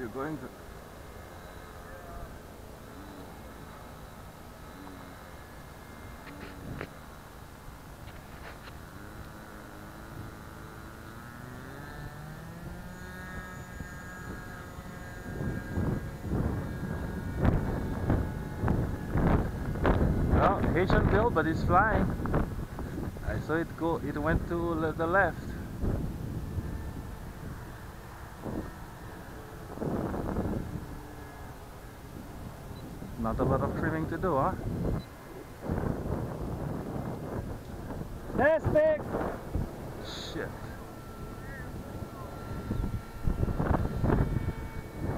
you're going to... Oh, Haitian built, but it's flying. I saw it go. It went to the left. Not a lot of trimming to do, huh? That's big. Shit.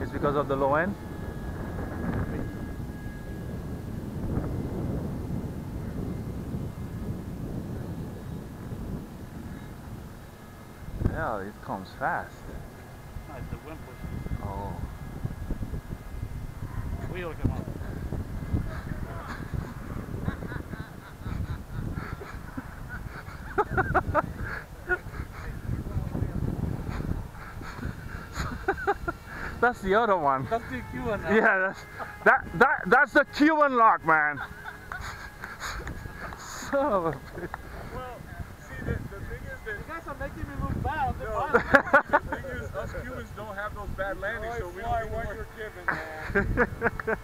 It's because of the low end? Yeah, it comes fast. No, it's the wind pushing. Oh. Wheel come up. That's the other one. That's the Cuban now. Yeah, that's the Cuban lock, man. Son of a bitch. Well, see, the thing is that... You guys are making me look bad. No, the thing is, us Cubans don't have those bad landings, so we don't what you're giving, man.